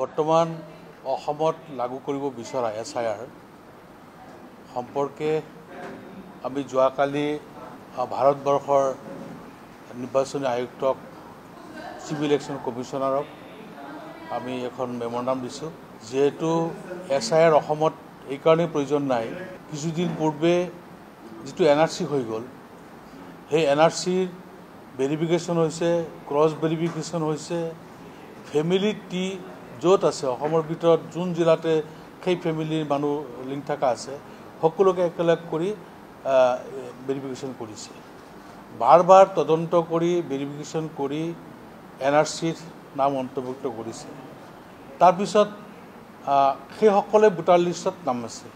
বৰ্তমান অসমত লাগু কৰিব বিচৰা SIR সম্পৰ্কে আমি যোৱাকালি ভাৰতবৰ্ষৰ নিৰ্বাচনী আয়ুক্তক চিভিল ইলেকশ্যন কমিশনাৰক আমি এখন মেমোৰাণ্ডাম দিছোঁ যেহেতু SIR অসমত এই কাৰণেই প্ৰয়োজন নাই কিছুদিন পূৰ্বে যিটো NRC হৈ গ'ল সেই NRCৰ ভেৰিফিকেশ্যন হৈছে ক্ৰছ ভেৰিফিকেশ্যন হৈছে ফেমিলি টি য'ত আছে অসমৰ ভিতৰত যোন জিলাতে সেই ফেমিলিৰ মানুহ লিংক থকা আছে সকলোকে একেলগ কৰি ভেৰিফিকেশ্যন কৰিছে বাৰ বাৰ তদন্ত কৰি ভেৰিফিকেশ্যন কৰি NRCৰ নাম অন্তৰ্ভুক্ত কৰিছে তাৰপিছত সেইসকলে ভোটাৰ লিষ্টত নাম আছে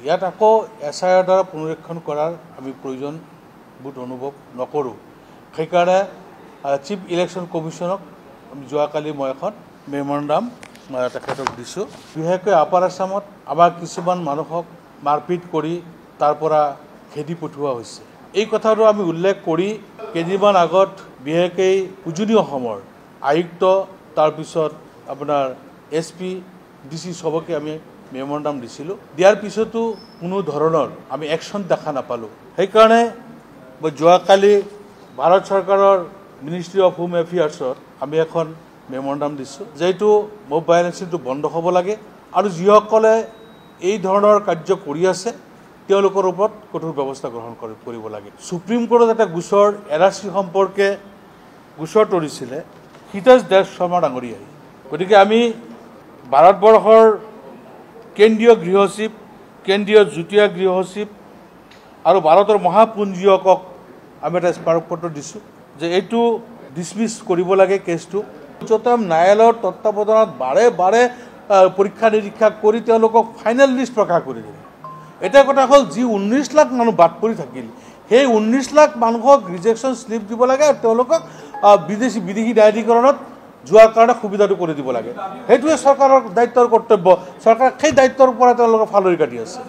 ইয়াত আকৌ SIR দ্বাৰা পুনৰীক্ষণ কৰাৰ আমি প্ৰয়োজন বোধ অনুভৱ নকৰোঁ সেইকাৰণে চিফ ইলেকশ্যন কমিশনক যোৱাকালি মই এখন মেমোৰাণ্ডাম তেখেতক দিছোঁ বিশেষকৈ আপাৰ আছামত আমাৰ কিছুমান মানুহক মাৰপিট কৰি তাৰ পৰা খেদি পঠোৱা হৈছে এই কথাটো আমি উল্লেখ কৰি কেইদিনমান আগত বিশেষকৈ উজনি অসমৰ আয়ুক্ত তাৰপিছত আপোনাৰ SP DC সবকে আমি মেমোৰাণ্ডাম দিছিলোঁ দিয়াৰ পিছতো কোনো ধৰণৰ আমি একশ্যন দেখা নাপালোঁ সেইকাৰণে যোৱাকালি ভাৰত চৰকাৰৰ মিনিষ্ট্ৰী অফ হোম এফেয়াৰ্ছত আমি এখন মেমোৰাণ্ডাম দিছোঁ যিহেতু মব ভায়োলেন্সটো বন্ধ হ'ব লাগে আৰু যিসকলে এই ধৰণৰ কাৰ্য কৰি আছে তেওঁলোকৰ ওপৰত কঠোৰ ব্যৱস্থা গ্ৰহণ কৰিব লাগে সুপ্ৰিম কোৰ্টত এটা গোচৰ NRC সম্পৰ্কে গোচৰ তৰিছিলে হিতেশ দেৱ শৰ্মা ডাঙৰীয়াই গতিকে আমি ভাৰতবৰ্ষৰ কেন্দ্ৰীয় গৃহ সচিব কেন্দ্ৰীয় যুটীয়া গৃহ সচিব আৰু ভাৰতৰ মহাপুঞ্জীয়কক আমি এটা স্মাৰকপত্ৰ দিছোঁ যে এইটো ডিছমিছ কৰিব লাগে কেছটো উচ্চতম ন্যায়ালয়ৰ তত্ত্বাৱধানত বাৰে বাৰে পৰীক্ষা নিৰীক্ষা কৰি তেওঁলোকক ফাইনেল লিষ্ট প্ৰকাশ কৰি দিলে এটা কথা হ'ল যি 19 লাখ মানুহ বাদ পৰি থাকিল সেই 19 লাখ মানুহক ৰিজেকশ্যন স্লিপ দিব লাগে আৰু তেওঁলোকক বিদেশী ন্যায়াধীকৰণত যোৱাৰ কাৰণে সুবিধাটো কৰি দিব লাগে সেইটোৱে চৰকাৰৰ দায়িত্বৰ কৰ্তব্য চৰকাৰে সেই দায়িত্বৰ পৰা তেওঁলোকক ফালৰি কাটি আছে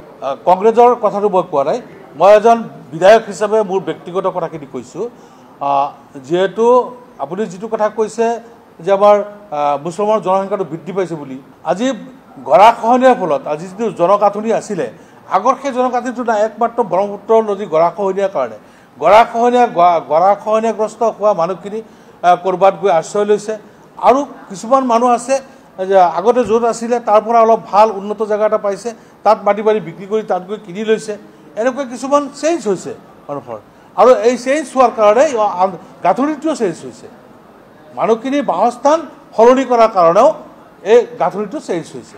কংগ্ৰেছৰ কথাটো মই কোৱা নাই মই এজন বিধায়ক হিচাপে মোৰ ব্যক্তিগত কথাখিনি কৈছোঁ যেহেতু আপুনি যিটো কথা কৈছে যে আমাৰ মুছলমানৰ জনসংখ্যাটো বৃদ্ধি পাইছে বুলি আজি গৰাখহনীয়াৰ ফলত আজি যিটো জনগাঁথনি আছিলে আগৰ সেই জনগাঁথনিটো নাই একমাত্ৰ ব্ৰহ্মপুত্ৰ নদী গৰাখহনীয়াৰ কাৰণে গৰাখহনীয়াগ্ৰস্ত হোৱা মানুহখিনি ক'ৰবাত গৈ আশ্ৰয় লৈছে আৰু কিছুমান মানুহ আছে যে আগতে য'ত আছিলে তাৰ পৰা অলপ ভাল উন্নত জেগা এটা পাইছে তাত মাটি বাৰী বিক্ৰী কৰি তাত গৈ কিনি লৈছে এনেকুৱা কিছুমান চেঞ্জ হৈছে মানুহৰ আৰু এই চেঞ্জ হোৱাৰ কাৰণে গাঁথনিটোও চেঞ্জ হৈছে মানুহখিনি বাসস্থান সলনি কৰাৰ কাৰণেও এই গাঁথনিটো চেঞ্জ হৈছে